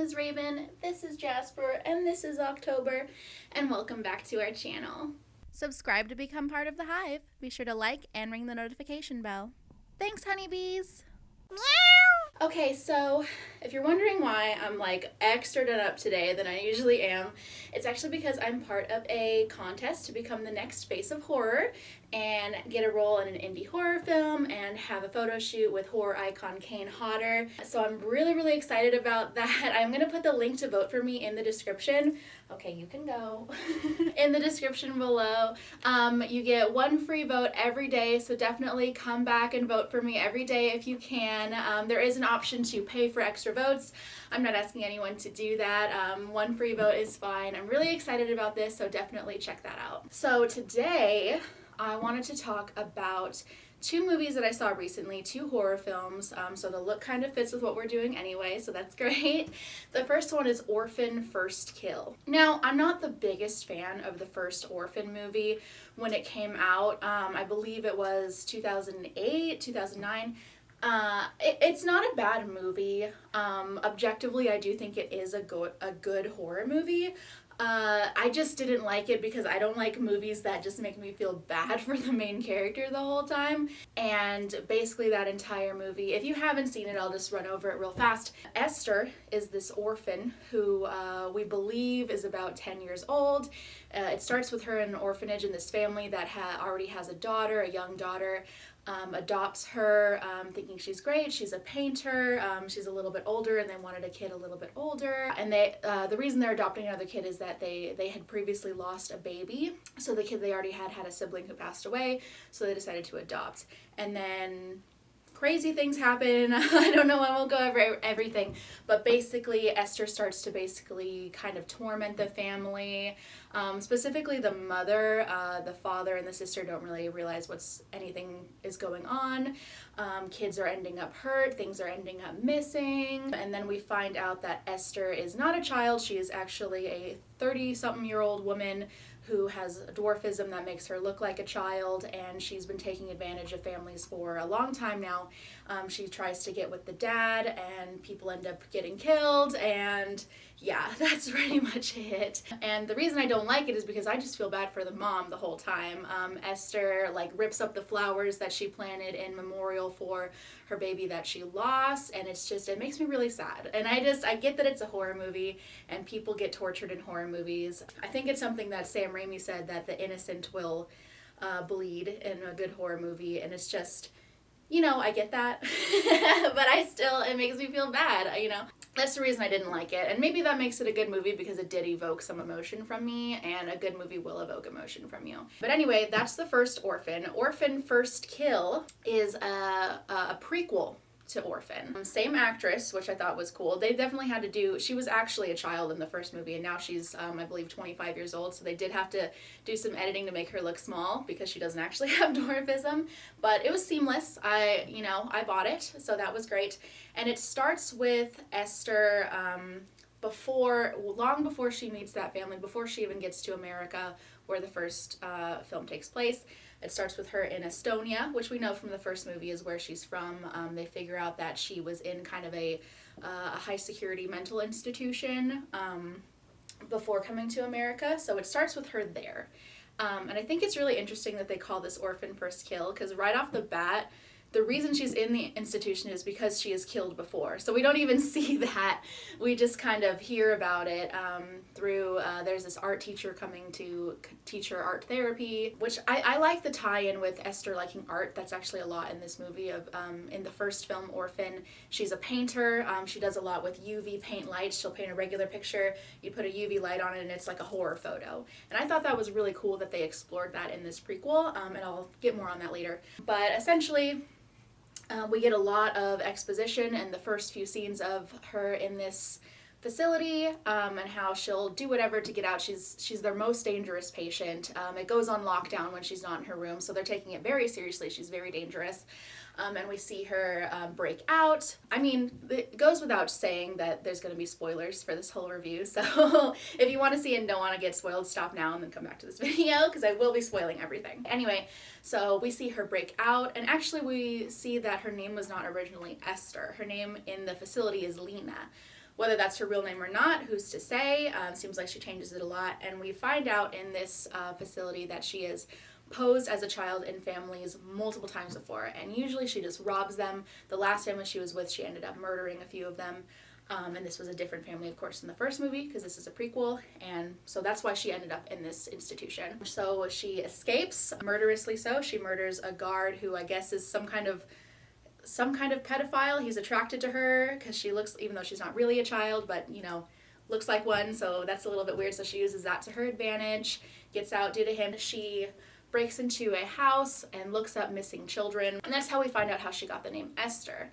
is Raven, this is Jasper, and this is October, and welcome back to our channel. Subscribe to become part of the hive. Be sure to like and ring the notification bell. Thanks, honeybees! Meow! Okay, so if you're wondering why I'm like extra done up today than I usually am, it's actually because I'm part of a contest to become the next face of horror and get a role in an indie horror film and have a photo shoot with horror icon Kane Hodder. So I'm really excited about that. I'm gonna put the link to vote for me in the description. Okay, you can go. In the description below. You get one free vote every day, so definitely come back and vote for me every day if you can. There is an option to pay for extra votes. I'm not asking anyone to do that. One free vote is fine. I'm really excited about this, so definitely check that out. So today, I wanted to talk about two movies that I saw recently, two horror films, so the look kind of fits with what we're doing anyway, so that's great. The first one is Orphan First Kill. Now, I'm not the biggest fan of the first Orphan movie when it came out. I believe it was 2008, 2009. It's not a bad movie. Objectively, I do think it is a good horror movie. I just didn't like it because I don't like movies that just make me feel bad for the main character the whole time. And basically that entire movie, if you haven't seen it, I'll just run over it real fast. Esther is this orphan who we believe is about 10 years old. It starts with her in an orphanage, and this family that already has a daughter, a young daughter, adopts her, thinking she's great. She's a painter. She's a little bit older, and they wanted a kid a little bit older. And the reason they're adopting another kid is that they had previously lost a baby. So the kid they already had a sibling who passed away, so they decided to adopt. And then crazy things happen. I don't know, I won't go over everything, but basically Esther starts to basically kind of torment the family. Specifically the mother, the father and the sister don't really realize anything is going on. Kids are ending up hurt, things are ending up missing, and then we find out that Esther is not a child. She is actually a 30-something-year-old woman who has dwarfism that makes her look like a child, and she's been taking advantage of families for a long time now. She tries to get with the dad, and people end up getting killed, and yeah, that's pretty much it. And the reason I don't like it is because I just feel bad for the mom the whole time. Esther rips up the flowers that she planted in memorial for her baby that she lost, and it makes me really sad. And I get that it's a horror movie and people get tortured in horror movies. I think it's something that Sam Raimi said, that the innocent will bleed in a good horror movie, and it's just, I get that, but it makes me feel bad, That's the reason I didn't like it, and maybe that makes it a good movie because it did evoke some emotion from me, and a good movie will evoke emotion from you. But anyway, that's the first Orphan. Orphan First Kill is a prequel to Orphan. Same actress, which I thought was cool. They definitely had to she was actually a child in the first movie, and now she's, I believe, 25 years old, so they did have to do some editing to make her look small because she doesn't actually have dwarfism, but it was seamless. I bought it, so that was great. And it starts with Esther, long before she meets that family, before she even gets to America, where the first film takes place. It starts with her in Estonia, which we know from the first movie is where she's from. They figure out that she was in kind of a high security mental institution before coming to America. So it starts with her there. And I think it's really interesting that they call this Orphan First Kill, because right off the bat, the reason she's in the institution is because she is killed before. So we don't even see that. We just kind of hear about it through, there's this art teacher coming to teach her art therapy, which I like the tie-in with Esther liking art. That's actually a lot in this movie. In the first film, Orphan, she's a painter. She does a lot with UV paint lights. She'll paint a regular picture, you put a UV light on it, and it's like a horror photo. And I thought that was really cool that they explored that in this prequel, and I'll get more on that later. But essentially, we get a lot of exposition in the first few scenes of her in this facility, and how she'll do whatever to get out. She's their most dangerous patient. It goes on lockdown when she's not in her room, so they're taking it very seriously. She's very dangerous. And we see her break out. I mean, it goes without saying that there's going to be spoilers for this whole review, so if you want to see it and don't want to get spoiled, stop now and then come back to this video, because I will be spoiling everything. Anyway, so we see her break out, and actually we see that her name was not originally Esther. Her name in the facility is Lena, Whether that's her real name or not, who's to say? Seems like she changes it a lot. And we find out in this facility that she is posed as a child in families multiple times before, and usually she just robs them. The last family she was with, she ended up murdering a few of them, and this was a different family, of course, in the first movie, because this is a prequel, and so that's why she ended up in this institution. So she escapes, murderously so. She murders a guard who I guess is some kind of pedophile. He's attracted to her because she looks, even though she's not really a child, but looks like one, so that's a little bit weird. So she uses that to her advantage, gets out due to him. She breaks into a house and looks up missing children, and that's how we find out how she got the name Esther.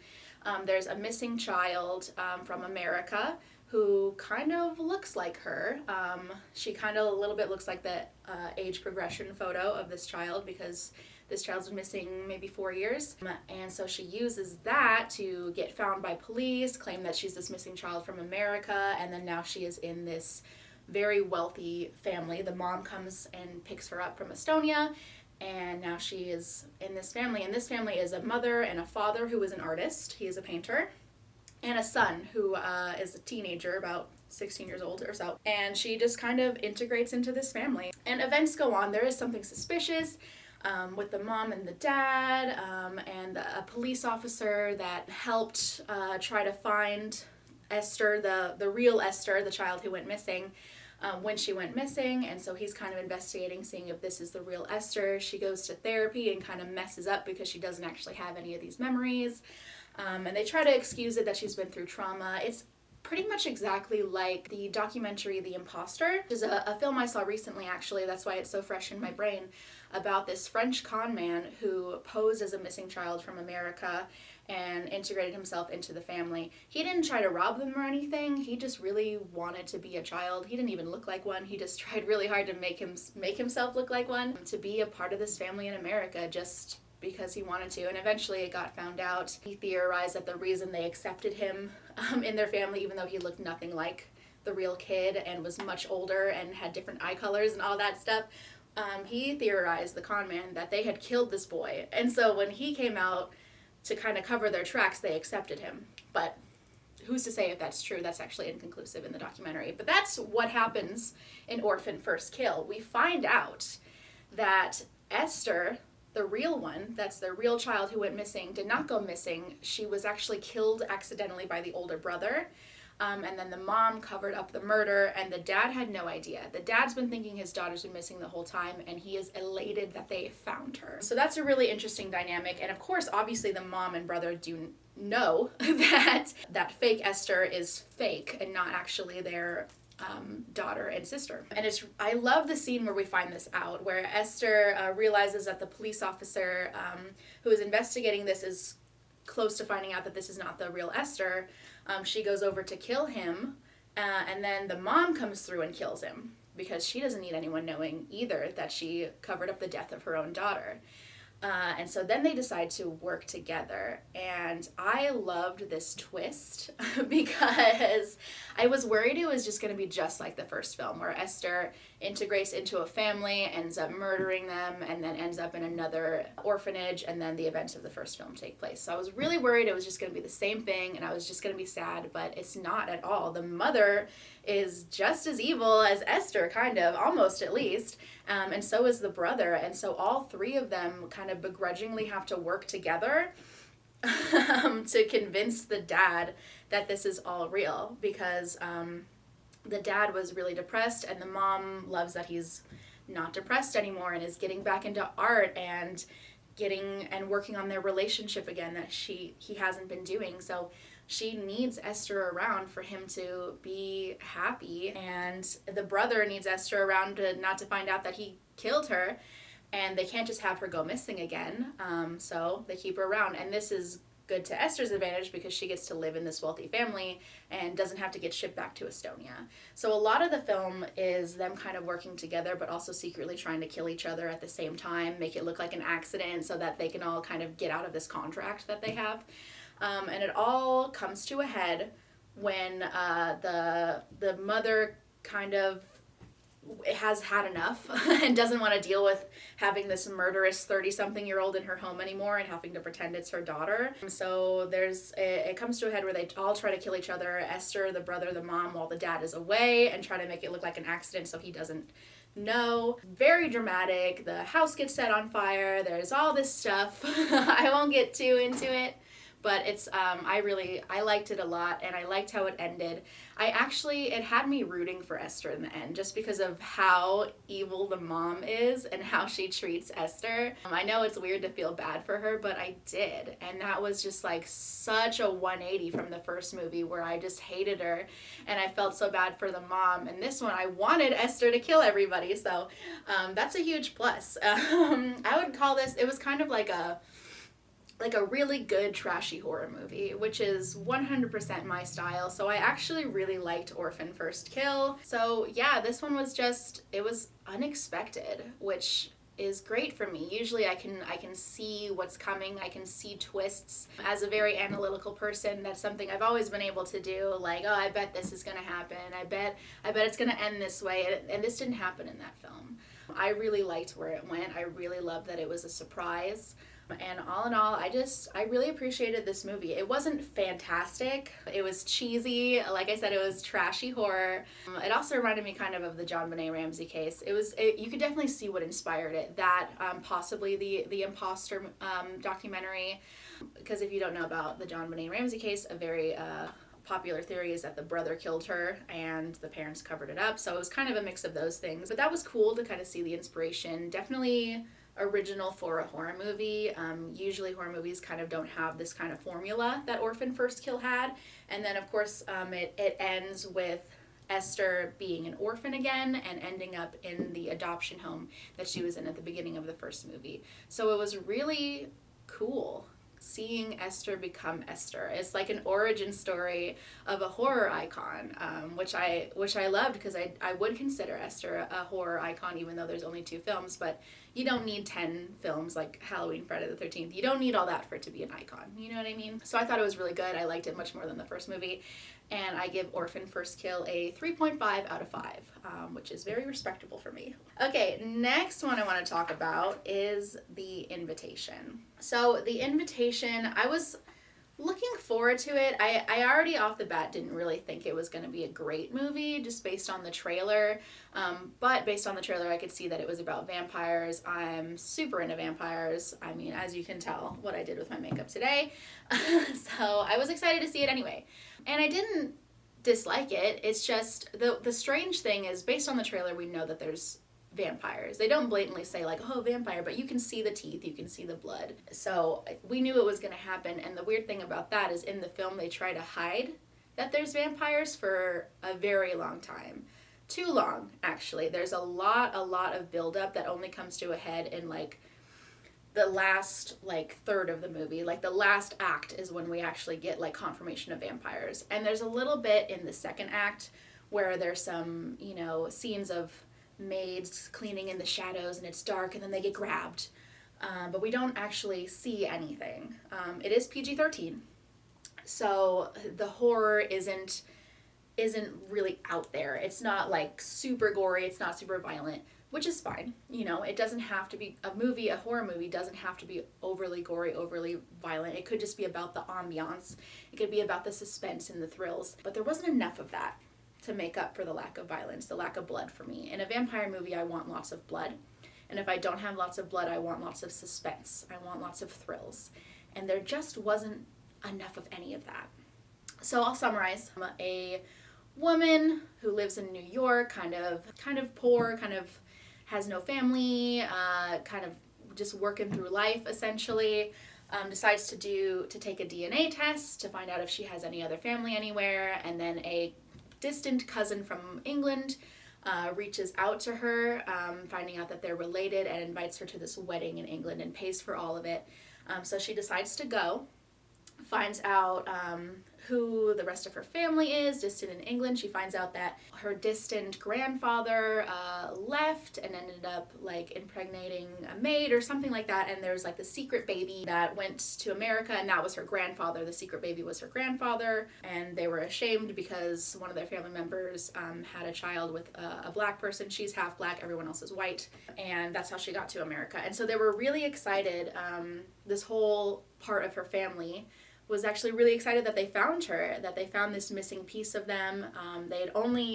There's a missing child from America who kind of looks like her. She kind of a little bit looks like the age progression photo of this child, because this child's been missing maybe 4 years. And so she uses that to get found by police, claim that she's this missing child from America, and then now she is in this very wealthy family. The mom comes and picks her up from Estonia, and now she is in this family. And this family is a mother and a father who is an artist. He is a painter. And a son who is a teenager, about 16 years old or so. And she just kind of integrates into this family. And events go on. There is something suspicious with the mom and the dad, and a police officer that helped try to find Esther, the real Esther, the child who went missing, when she went missing. And so he's kind of investigating, seeing if this is the real Esther. She goes to therapy and kind of messes up because she doesn't actually have any of these memories. And they try to excuse it that she's been through trauma. It's pretty much exactly like the documentary The Imposter, which is a film I saw recently, actually. That's why it's so fresh in my brain, about this French con man who posed as a missing child from America and integrated himself into the family. He didn't try to rob them or anything. He just really wanted to be a child. He didn't even look like one. He just tried really hard to make himself look like one, to be a part of this family in America, just because he wanted to. And eventually it got found out. He theorized that the reason they accepted him in their family, even though he looked nothing like the real kid and was much older and had different eye colors and all that stuff, he theorized, the con man, that they had killed this boy. And so when he came out to kind of cover their tracks, they accepted him. But who's to say if that's true? That's actually inconclusive in the documentary. But that's what happens in Orphan First Kill. We find out that Esther, the real one, that's the real child who went missing, did not go missing. She was actually killed accidentally by the older brother. And then the mom covered up the murder, and the dad had no idea. The dad's been thinking his daughter's been missing the whole time, and he is elated that they found her. So that's a really interesting dynamic. And of course, obviously the mom and brother do know that fake Esther is fake and not actually their daughter and sister. And I love the scene where we find this out, where Esther realizes that the police officer who is investigating this is close to finding out that this is not the real Esther. She goes over to kill him, and then the mom comes through and kills him, because she doesn't need anyone knowing either that she covered up the death of her own daughter. And so then they decide to work together, and I loved this twist because I was worried it was just going to be just like the first film, where Esther integrates into a family, ends up murdering them, and then ends up in another orphanage, and then the events of the first film take place. So I was really worried it was just going to be the same thing, and I was just going to be sad, but it's not at all. The mother is just as evil as Esther, kind of, almost at least, and so is the brother, and so all three of them kind of begrudgingly have to work together to convince the dad that this is all real, because the dad was really depressed, and the mom loves that he's not depressed anymore and is getting back into art and working on their relationship again that he hasn't been doing. So she needs Esther around for him to be happy, and the brother needs Esther around not to find out that he killed her, and they can't just have her go missing again, so they keep her around. And this is good to Esther's advantage, because she gets to live in this wealthy family and doesn't have to get shipped back to Estonia. So a lot of the film is them kind of working together, but also secretly trying to kill each other at the same time, make it look like an accident so that they can all kind of get out of this contract that they have. And it all comes to a head when the mother kind of has had enough and doesn't want to deal with having this murderous 30-something-year-old in her home anymore and having to pretend it's her daughter. So it comes to a head where they all try to kill each other, Esther, the brother, the mom, while the dad is away, and try to make it look like an accident so he doesn't know. Very dramatic. The house gets set on fire. There's all this stuff. I won't get too into it, but it's I liked it a lot, and I liked how it ended. It had me rooting for Esther in the end, just because of how evil the mom is and how she treats Esther. I know it's weird to feel bad for her, but I did, and that was just like such a 180 from the first movie, where I just hated her and I felt so bad for the mom. And this one, I wanted Esther to kill everybody, so that's a huge plus. I would call this, it was kind of like a really good trashy horror movie, which is 100% my style. So I actually really liked Orphan First Kill. So yeah, this one was it was unexpected, which is great for me. Usually I can see what's coming. I can see twists. As a very analytical person, that's something I've always been able to do. Like, oh, I bet this is going to happen. I bet it's going to end this way. And this didn't happen in that film. I really liked where it went. I really loved that it was a surprise. And all in all, I really appreciated this movie. It wasn't fantastic. It was cheesy. Like I said, it was trashy horror. It also reminded me kind of the JonBenet Ramsey case. You could definitely see what inspired it. That, possibly the imposter documentary. Because if you don't know about the JonBenet Ramsey case, a very popular theory is that the brother killed her and the parents covered it up. So it was kind of a mix of those things. But that was cool to kind of see the inspiration. Definitely original for a horror movie. Usually horror movies kind of don't have this kind of formula that Orphan First Kill had. And then of course it ends with Esther being an orphan again and ending up in the adoption home that she was in at the beginning of the first movie. So it was really cool seeing Esther become Esther. It's like an origin story of a horror icon, which I loved, because I would consider Esther a horror icon, even though there's only 2 films. But you don't need 10 films like Halloween, Friday the 13th. You don't need all that for it to be an icon. You know what I mean? So I thought it was really good. I liked it much more than the first movie. And I give Orphan First Kill a 3.5 out of 5, which is very respectable for me. Okay, next one I want to talk about is The Invitation. So The Invitation, I was looking forward to it. I already off the bat didn't really think it was going to be a great movie, just based on the trailer. But based on the trailer, I could see that it was about vampires. I'm super into vampires. I mean, as you can tell, what I did with my makeup today. So I was excited to see it anyway. And I didn't dislike it. It's just, the strange thing is, based on the trailer, we know that there's vampires. They don't blatantly say like, oh, vampire, but you can see the teeth, you can see the blood. So we knew it was going to happen. And the weird thing about that is, in the film, they try to hide that there's vampires for a very long time. Too long, actually. There's a lot of buildup that only comes to a head in like the last third of the movie. Like the last act is when we actually get like confirmation of vampires. And there's a little bit in the second act where there's some, scenes of maids cleaning in the shadows and it's dark and then they get grabbed. But we don't actually see anything. It is PG-13. So the horror isn't really out there. It's not like super gory, it's not super violent, which is fine. It doesn't have to be a horror movie doesn't have to be overly gory, overly violent. It could just be about the ambiance. It could be about the suspense and the thrills. But there wasn't enough of that to make up for the lack of violence, the lack of blood for me. In a vampire movie, I want lots of blood. And if I don't have lots of blood, I want lots of suspense. I want lots of thrills. And there just wasn't enough of any of that. So I'll summarize. A woman who lives in New York, kind of poor, kind of has no family, kind of just working through life essentially, decides to take a DNA test to find out if she has any other family anywhere, and then a distant cousin from England reaches out to her, finding out that they're related, and invites her to this wedding in England and pays for all of it. So she decides to go, finds out who the rest of her family is, distant in England. She finds out that her distant grandfather left and ended up like impregnating a maid or something like that, and there's like the secret baby that went to America, and that was her grandfather. The secret baby was her grandfather, and they were ashamed because one of their family members had a child with a black person. She's half black, everyone else is white, and that's how she got to America. And so they were really excited. This whole part of her family was actually really excited that they found her, that they found this missing piece of them.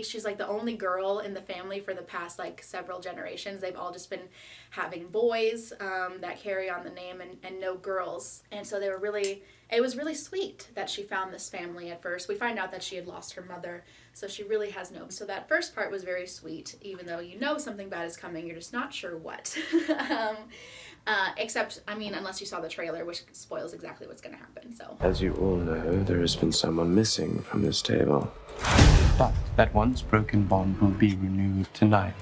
She's like the only girl in the family for the past like several generations. They've all just been having boys that carry on the name and no girls. And so it was really sweet that she found this family at first. We find out that she had lost her mother, so she really has so that first part was very sweet, even though you know something bad is coming, you're just not sure what. Except, unless you saw the trailer, which spoils exactly what's going to happen, so. As you all know, there has been someone missing from this table. But that once broken bond will be renewed tonight.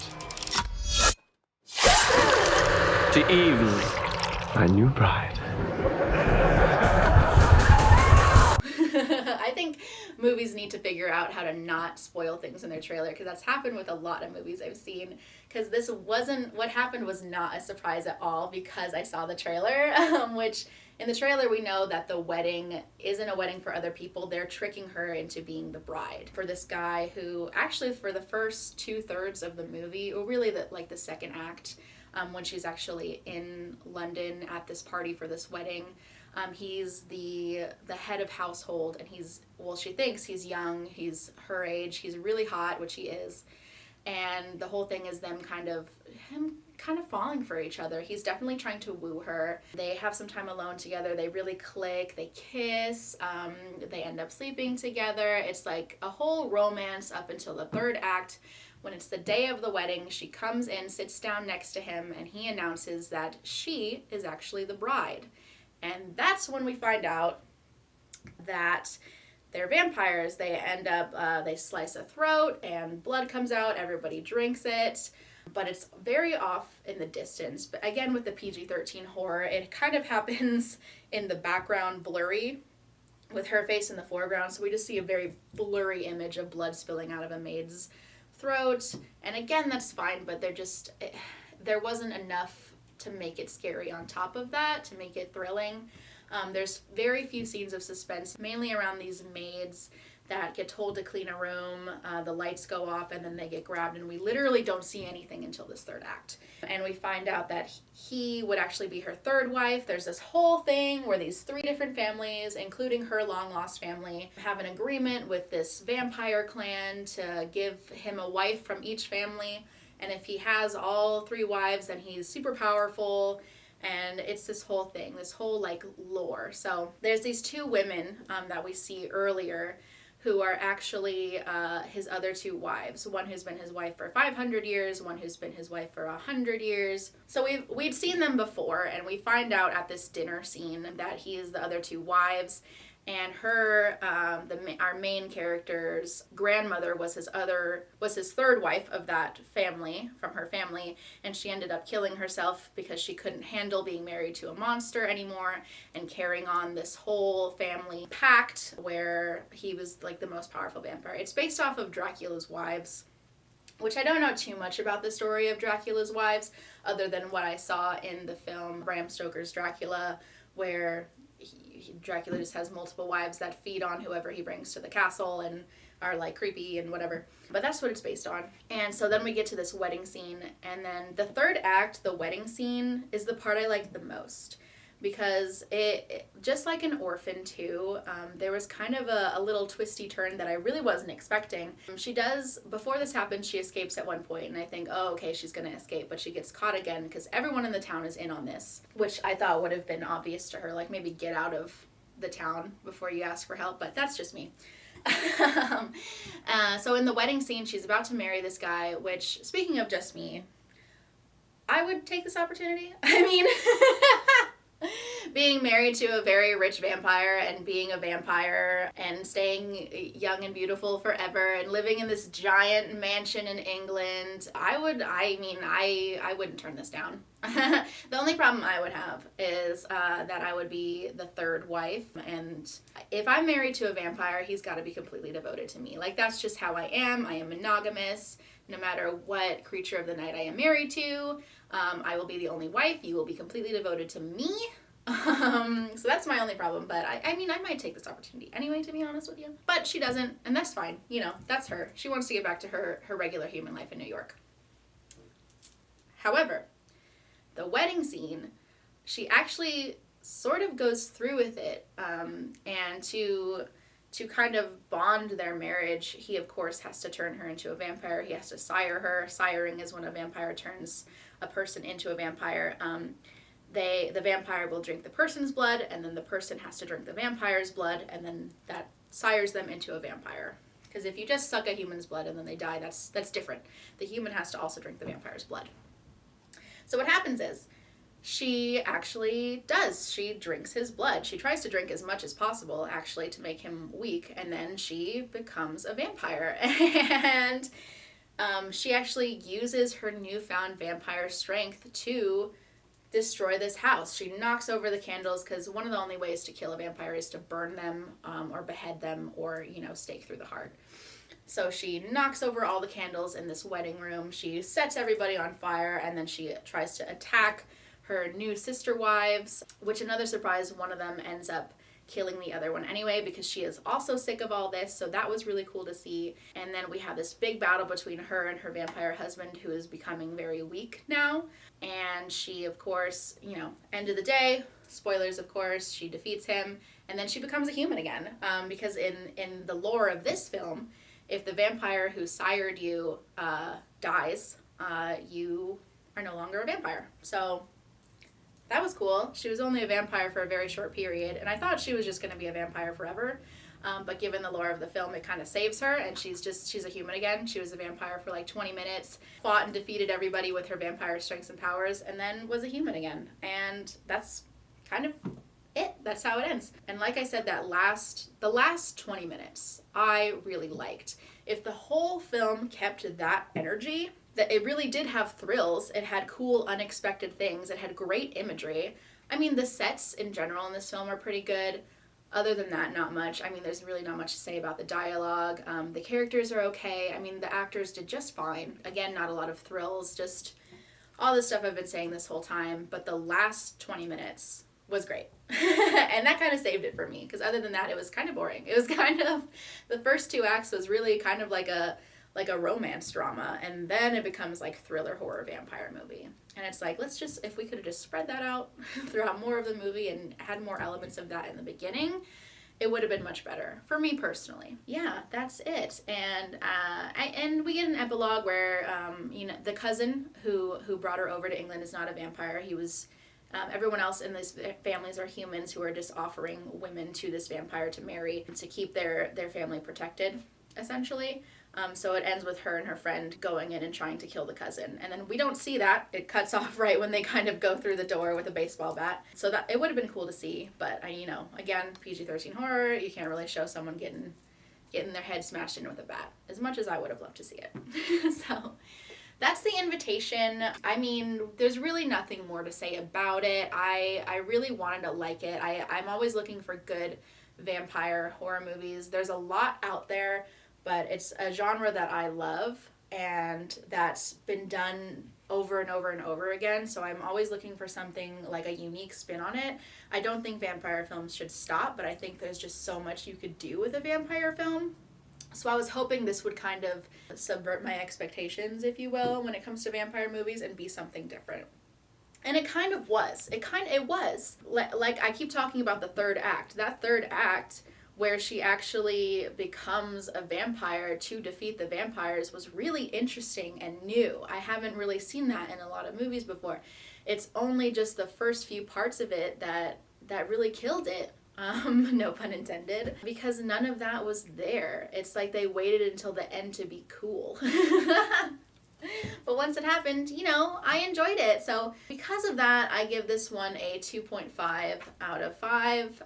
To Evie, my new bride. I think movies need to figure out how to not spoil things in their trailer, because that's happened with a lot of movies I've seen, because what happened was not a surprise at all, because I saw the trailer, which in the trailer we know that the wedding isn't a wedding for other people. They're tricking her into being the bride for this guy who actually for the first 2/3 of the movie, or really the second act, when she's actually in London at this party for this wedding, he's the head of household, and she thinks he's young, he's her age, he's really hot, which he is, and the whole thing is him kind of falling for each other. He's definitely trying to woo her. They have some time alone together, they really click, they kiss, they end up sleeping together. It's like a whole romance up until the third act. When it's the day of the wedding, she comes in, sits down next to him, and he announces that she is actually the bride. And that's when we find out that they're vampires. They end up, they slice a throat and blood comes out, everybody drinks it, but it's very off in the distance. But again, with the PG-13 horror, it kind of happens in the background, blurry, with her face in the foreground, so we just see a very blurry image of blood spilling out of a maid's throat. And again, that's fine, but there wasn't enough to make it scary on top of that, to make it thrilling. There's very few scenes of suspense, mainly around these maids that get told to clean a room, the lights go off, and then they get grabbed, and we literally don't see anything until this third act. And we find out that he would actually be her third wife. There's this whole thing where these 3 different families, including her long-lost family, have an agreement with this vampire clan to give him a wife from each family, and if he has all 3 wives, then he's super powerful. And it's this whole thing, this whole lore. So there's these 2 women that we see earlier who are actually his other 2 wives. One who's been his wife for 500 years, one who's been his wife for 100 years. So we'd seen them before, and we find out at this dinner scene that he is the other 2 wives. And her, our main character's grandmother was his 3rd wife of that family, from her family, and she ended up killing herself because she couldn't handle being married to a monster anymore and carrying on this whole family pact where he was the most powerful vampire. It's based off of Dracula's Wives, which I don't know too much about the story of Dracula's Wives, other than what I saw in the film Bram Stoker's Dracula, where Dracula just has multiple wives that feed on whoever he brings to the castle and are creepy and whatever. But that's what it's based on. And so then we get to this wedding scene, and then the third act, the wedding scene, is the part I like the most. Because it just like in Orphan 2, there was kind of a little twisty turn that I really wasn't expecting. She does, before this happens, she escapes at one point, and I think, oh, okay, she's gonna escape, but she gets caught again because everyone in the town is in on this, which I thought would have been obvious to her, maybe get out of the town before you ask for help, but that's just me. So in the wedding scene, she's about to marry this guy, which, speaking of just me, I would take this opportunity. being married to a very rich vampire and being a vampire and staying young and beautiful forever and living in this giant mansion in England, I wouldn't turn this down. The only problem I would have is that I would be the third wife, and if I'm married to a vampire, he's got to be completely devoted to me. Like, that's just how I am. I am monogamous. No matter what creature of the night I am married to, I will be the only wife. You will be completely devoted to me. So that's my only problem, but I might take this opportunity anyway, to be honest with you. But she doesn't, and that's fine. You know, that's her. She wants to get back to her regular human life in New York. However, the wedding scene, she actually sort of goes through with it, and to kind of bond their marriage, he of course has to turn her into a vampire. He has to sire her. Siring is when a vampire turns a person into a vampire. The vampire will drink the person's blood, and then the person has to drink the vampire's blood, and then that sires them into a vampire. Because if you just suck a human's blood and then they die, that's different. The human has to also drink the vampire's blood. So what happens is, she actually does. She drinks his blood. She tries to drink as much as possible, actually, to make him weak, and then she becomes a vampire. And she actually uses her newfound vampire strength to destroy this house. She knocks over the candles, because one of the only ways to kill a vampire is to burn them, or behead them, or, stake through the heart. So she knocks over all the candles in this wedding room. She sets everybody on fire, and then she tries to attack her new sister wives, which, another surprise, one of them ends up killing the other one anyway, because she is also sick of all this. So that was really cool to see. And then we have this big battle between her and her vampire husband, who is becoming very weak now. And she, of course, end of the day, spoilers of course, she defeats him, and then she becomes a human again. Because in the lore of this film, if the vampire who sired you dies, you are no longer a vampire. So that was cool. She was only a vampire for a very short period, and I thought she was just going to be a vampire forever. But given the lore of the film, it kind of saves her, and she's a human again. She was a vampire for like 20 minutes, fought and defeated everybody with her vampire strengths and powers, and then was a human again. And that's kind of it. That's how it ends. And like I said, the last 20 minutes, I really liked. If the whole film kept that energy, that it really did have thrills. It had cool, unexpected things. It had great imagery. I mean, the sets in general in this film are pretty good. Other than that, not much. I mean, there's really not much to say about the dialogue. The characters are okay. I mean, the actors did just fine. Again, not a lot of thrills, just all the stuff I've been saying this whole time. But the last 20 minutes was great. And that kind of saved it for me, because other than that, it was kind of boring. It was kind of, the first two acts was really kind of like a romance drama, and then it becomes like thriller horror vampire movie. And it's like, if we could have just spread that out throughout more of the movie and had more elements of that in the beginning, it would have been much better for me personally. Yeah, that's it. And we get an epilogue where the cousin who brought her over to England is not a vampire. He was everyone else in these families are humans who are just offering women to this vampire to marry to keep their family protected, essentially. So it ends with her and her friend going in and trying to kill the cousin. And then we don't see that. It cuts off right when they kind of go through the door with a baseball bat. So that it would have been cool to see. But, again, PG-13 horror, you can't really show someone getting their head smashed in with a bat, as much as I would have loved to see it. So that's The Invitation. I mean, there's really nothing more to say about it. I really wanted to like it. I'm always looking for good vampire horror movies. There's a lot out there, but it's a genre that I love and that's been done over and over and over again. So I'm always looking for something like a unique spin on it. I don't think vampire films should stop, but I think there's just so much you could do with a vampire film. So I was hoping this would kind of subvert my expectations, if you will, when it comes to vampire movies and be something different. And it kind of was. It was. Like I keep talking about the third act. That third act where she actually becomes a vampire to defeat the vampires was really interesting and new. I haven't really seen that in a lot of movies before. It's only just the first few parts of it that really killed it. No pun intended, because none of that was there. It's like they waited until the end to be cool. But once it happened, you know, I enjoyed it. So because of that, I give this one a 2.5 out of 5,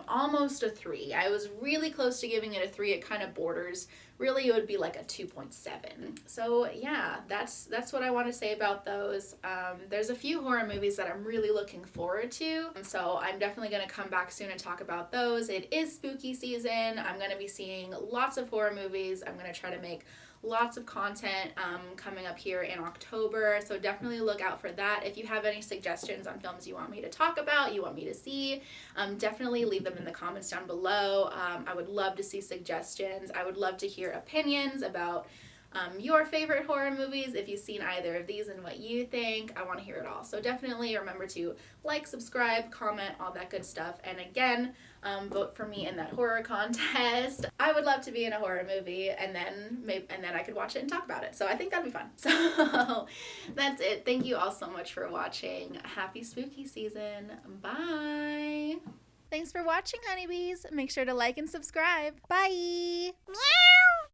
almost a 3. I was really close to giving it a 3. It kind of borders. Really, it would be like a 2.7. So yeah, that's what I want to say about those. There's a few horror movies that I'm really looking forward to, so I'm definitely going to come back soon and talk about those. It is spooky season. I'm going to be seeing lots of horror movies. I'm going to try to make lots of content coming up here in October, so definitely look out for that. If you have any suggestions on films you want me to talk about, you want me to see, definitely leave them in the comments down below. I would love to see suggestions. I would love to hear opinions about your favorite horror movies, if you've seen either of these and what you think. I want to hear it all. So definitely remember to like, subscribe, comment, all that good stuff. And again, vote for me in that horror contest. I would love to be in a horror movie, and then I could watch it and talk about it. So I think that'd be fun. So that's it. Thank you all so much for watching. Happy spooky season. Bye. Thanks for watching, honeybees. Make sure to like and subscribe. Bye. Meow.